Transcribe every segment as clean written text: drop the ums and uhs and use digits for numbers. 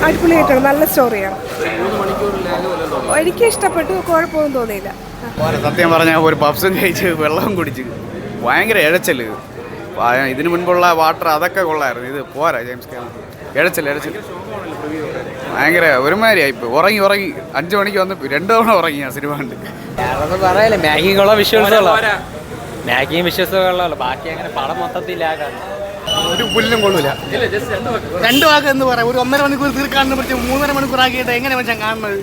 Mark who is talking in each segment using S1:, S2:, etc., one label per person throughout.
S1: അടിപൊളിയായിട്ടാണ്, നല്ല സ്റ്റോറിയാണ്. എനിക്ക് ഇഷ്ടപ്പെട്ടു, കുഴപ്പമൊന്നും തോന്നിയില്ല.
S2: സത്യം പറഞ്ഞാൽ ഒരു പപ്സും കഴിച്ച് വെള്ളം കുടിച്ച് ഭയങ്കര ഇഴച്ചല്. ഇതിനു മുൻപുള്ള വാട്ടർ അതൊക്കെ കൊള്ളായിരുന്നു, ഇത് പോരാ. ജെയിംസ് ക്യാമറൺ ഇഴച്ചല് ഭയങ്കര ഒരുമാതിരിയായിപ്പോൾ. ഉറങ്ങി 5 മണിക്ക് വന്ന് 2 തവണ ഉറങ്ങി ആ സിനിമ കണ്ട്.
S3: പറയല്ലേ, മാഗിങ്ങുള്ള മാഗിയും വിശ്വാസമുള്ള ബാക്കി അങ്ങനെ പടം മൊത്തത്തിലാകാൻ
S2: ഒരു പുല്ലും കൊള്ളൂല.
S4: 2 വാക്ക് എന്ന് പറയാം. ഒരു 1.5 മണിക്കൂർ തീർക്കാണെന്ന് പറ്റി 3.5 മണിക്കൂർ ആക്കിയിട്ട് എങ്ങനെ മനുഷ്യൻ കാണുന്നത്?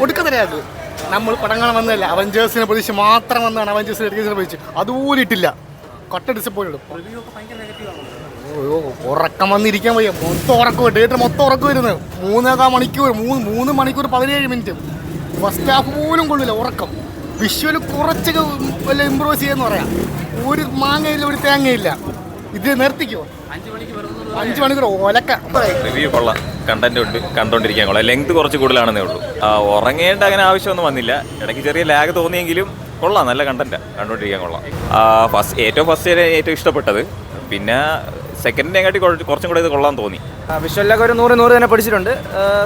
S4: ഒടുക്കത്തരയാത്. നമ്മൾ പടങ്ങൾ വന്നതല്ല, അവഞ്ചേഴ്സിനെ പ്രതീക്ഷ മാത്രം വന്നാണ് അവഞ്ചേഴ്സിനെ എടുക്കുന്ന പ്രതീക്ഷ. അതുപോലെ ഇട്ടില്ല, കൊട്ട ഡിസപ്പോയിന്റ്. ഉറക്കം വന്നിരിക്കാൻ വയ്യ, മൊത്തം ഉറക്കം, തിയേറ്റർ മൊത്തം ഉറക്കം വരുന്നത്. 3 മണിക്കൂർ 17 മിനിറ്റ്. ഫസ്റ്റ് ഹാഫ് പോലും കൊള്ളില്ല, ഉറക്കം. വിഷ്വൽ കുറച്ചൊക്കെ വല്ല ഇമ്പ്രൂവ് ചെയ്യാന്ന് പറയാം. ഒരു മാങ്ങയില്ല, ഒരു തേങ്ങയില്ല. ഇത് നിർത്തിക്കോ, 5 മണിക്കൂർ ഒലക്ക.
S5: റിവ്യൂ കൊള്ളാം, കണ്ടന്റ് ഉണ്ട്, കണ്ടോണ്ടിരിക്കാൻ കൊള്ളാം. ലെങ്ത് കുറച്ച് കൂടുതലാണെന്നേ ഉള്ളൂ. ഉറങ്ങേണ്ട അങ്ങനെ ആവശ്യമൊന്നും വന്നില്ല. ഇടയ്ക്ക് ചെറിയ ലാഗ് തോന്നിയെങ്കിലും കൊള്ളാം, നല്ല കണ്ടന്റാണ്, കണ്ടോണ്ടിരിക്കാൻ കൊള്ളാം. ഏറ്റവും ഇഷ്ടപ്പെട്ടത്. പിന്നെ സെക്കൻഡിനെക്കാട്ടി കുറച്ചും കൂടെ ഇത് കൊള്ളാൻ തോന്നി.
S3: വിഷ്വലിലൊക്കെ ഒരു 100 തന്നെ പഠിച്ചിട്ടുണ്ട്.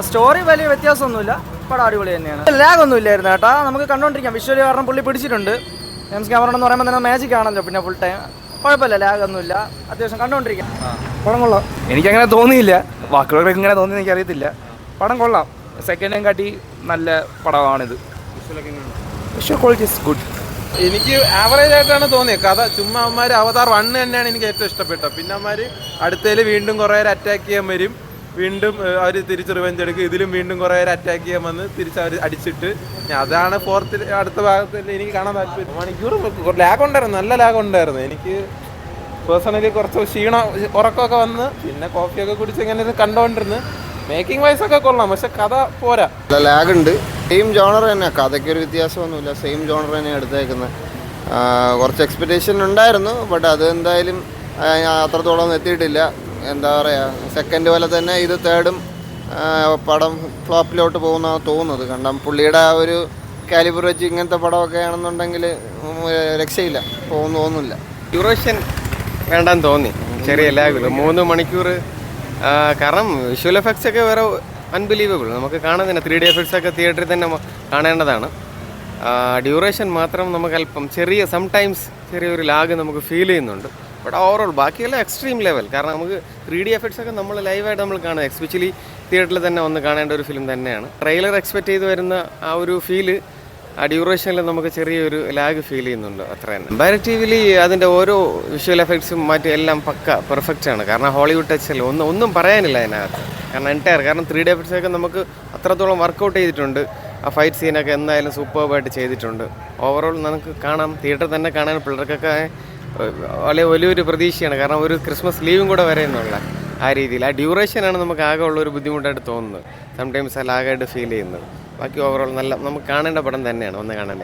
S3: സ്റ്റോറി വലിയ വ്യത്യാസമൊന്നുമില്ല, പടം അടിപൊളി തന്നെയാണ്. ലാഗ് ഒന്നും ഇല്ലായിരുന്നു കേട്ടോ, നമുക്ക് കണ്ടോണ്ടിരിക്കാം. വിഷ്വൽ കാരണം പുള്ളി പിടിച്ചിട്ടുണ്ട്. ജെയിംസ് ക്യാമറൺ എന്ന് പറയുമ്പോൾ തന്നെ മാജിക് ആണല്ലോ, പിന്നെ ഫുൾ ടൈം കുഴപ്പമില്ല, ലാഗ് ഒന്നുമില്ല, അത്യാവശ്യം കണ്ടോണ്ടിരിക്കാം. പടം കൊള്ളാം, എനിക്കങ്ങനെ തോന്നിയില്ല. ബാക്കിയുള്ളവർക്ക് ഇങ്ങനെ തോന്നി എനിക്കറിയത്തില്ല. പടം കൊള്ളാം, സെക്കൻഡിനെ കാട്ടി നല്ല പടമാണിത്. Visual quality is good.
S6: എനിക്ക് ആവറേജ് ആയിട്ടാണ് തോന്നിയത്. കഥ ചുമ്മാ അവന്മാർ അവതാർ 1 തന്നെയാണ് എനിക്ക് ഏറ്റവും ഇഷ്ടപ്പെട്ടത്. പിന്നെ അവന്മാർ അടുത്തതിൽ വീണ്ടും കുറേ പേര് അറ്റാക്ക് ചെയ്യാൻ വരും, വീണ്ടും അവർ തിരിച്ച് റിവെഞ്ച് എടുക്കും. ഇതിലും വീണ്ടും കുറേ പേര് അറ്റാക്ക് ചെയ്യാൻ വന്ന് തിരിച്ച് അവർ അടിച്ചിട്ട് അതാണ് ഫോർത്തിൽ അടുത്ത ഭാഗത്തിൽ എനിക്ക് കാണാൻ താല്പര്യം. മണിക്കൂർ ലാഗ് ഉണ്ടായിരുന്നു, നല്ല ലാഗ് ഉണ്ടായിരുന്നു. എനിക്ക് പേഴ്സണലി കുറച്ച് ഉറക്കമൊക്കെ വന്ന് പിന്നെ കോഫിയൊക്കെ കുടിച്ച് ഇങ്ങനെ കണ്ടുകൊണ്ടിരുന്ന്. മേക്കിംഗ് വൈസ് ഒക്കെ കൊള്ളാം, പക്ഷെ കഥ പോരാ,
S7: ലാഗ് ഉണ്ട്. സെയിം ജോണർ തന്നെ, കഥയ്ക്കൊരു വ്യത്യാസമൊന്നുമില്ല, സെയിം ജോണർ തന്നെയാണ് എടുത്തേക്കുന്നത്. കുറച്ച് എക്സ്പെക്റ്റേഷൻ ഉണ്ടായിരുന്നു, ബട്ട് അത് എന്തായാലും അത്രത്തോളം എത്തിയിട്ടില്ല. എന്താ പറയുക, സെക്കൻഡ് പോലെ തന്നെ ഇത് തേർഡും പടം ഫ്ലോപ്പിലോട്ട് പോകുന്നതാണ് തോന്നുന്നത്. കാരണം പുള്ളിയുടെ ആ ഒരു കാലിബർ വെച്ച് ഇങ്ങനത്തെ പടമൊക്കെ ആണെന്നുണ്ടെങ്കിൽ രക്ഷയില്ല, തോന്നുന്നില്ല.
S8: ഡ്യൂറേഷൻ വേണ്ടാന്ന് തോന്നി, ചെറിയ ലാഗുള്ളൂ. 3 മണിക്കൂർ. കാരണം വിഷ്വൽ എഫക്ട്സ് ഒക്കെ വേറെ അൺബിലീവബിൾ, നമുക്ക് കാണുന്നില്ല. 3D എഫക്ട്സ് ഒക്കെ തിയേറ്ററിൽ തന്നെ കാണേണ്ടതാണ്. ഡ്യൂറേഷൻ മാത്രം നമുക്ക് അല്പം സംടൈംസ് ചെറിയൊരു ലാഗ് നമുക്ക് ഫീൽ ചെയ്യുന്നുണ്ട്. ബട്ട് ഓവറോൾ ബാക്കിയെല്ലാം എക്സ്ട്രീം ലെവൽ. കാരണം നമുക്ക് 3D എഫക്ട്സ് ഒക്കെ നമ്മൾ ലൈവായിട്ട് നമ്മൾ കാണുക, എസ്പെഷ്യലി തിയേറ്ററിൽ തന്നെ വന്ന് കാണേണ്ട ഒരു ഫിലിം തന്നെയാണ്. ട്രെയിലർ എക്സ്പെക്ട് ചെയ്ത് വരുന്ന ആ ഒരു ഫീല് ആ ഡ്യൂറേഷനിൽ നമുക്ക് ചെറിയൊരു ലാഗ് ഫീൽ ചെയ്യുന്നുണ്ട്, അത്ര തന്നെ. കമ്പാരിറ്റീവ്ലി അതിൻ്റെ ഓരോ വിഷ്വൽ എഫക്ട്സും മറ്റും എല്ലാം പെർഫെക്റ്റ് ആണ്. കാരണം ഹോളിവുഡ് ടച്ചല്ല, ഒന്നും പറയാനില്ല അതിനകത്ത്. കാരണം 3D എഫക്ട്സ് ഒക്കെ നമുക്ക് അത്രത്തോളം വർക്കൗട്ട് ചെയ്തിട്ടുണ്ട്. ആ ഫൈറ്റ് സീനൊക്കെ എന്തായാലും സൂപ്പർബായിട്ട് ചെയ്തിട്ടുണ്ട്. ഓവറോൾ നമുക്ക് കാണാം, തിയേറ്ററിൽ തന്നെ കാണാൻ പിള്ളേർക്കൊക്കെ വലിയൊരു പ്രതീക്ഷയാണ്. കാരണം ഒരു ക്രിസ്മസ് ലീവും കൂടെ വരെയെന്നുള്ള ആ രീതിയിൽ. ആ ഡ്യൂറേഷനാണ് നമുക്ക് ആകെ ഉള്ള ഒരു ബുദ്ധിമുട്ടായിട്ട് തോന്നുന്നത്. സംടൈംസ് ആ ലാഗായിട്ട് ഫീൽ ചെയ്യുന്നത്. ബാക്കി ഓവറോൾ നല്ല നമുക്ക് കാണേണ്ട പടം തന്നെയാണ്, ഒന്ന് കാണാൻ.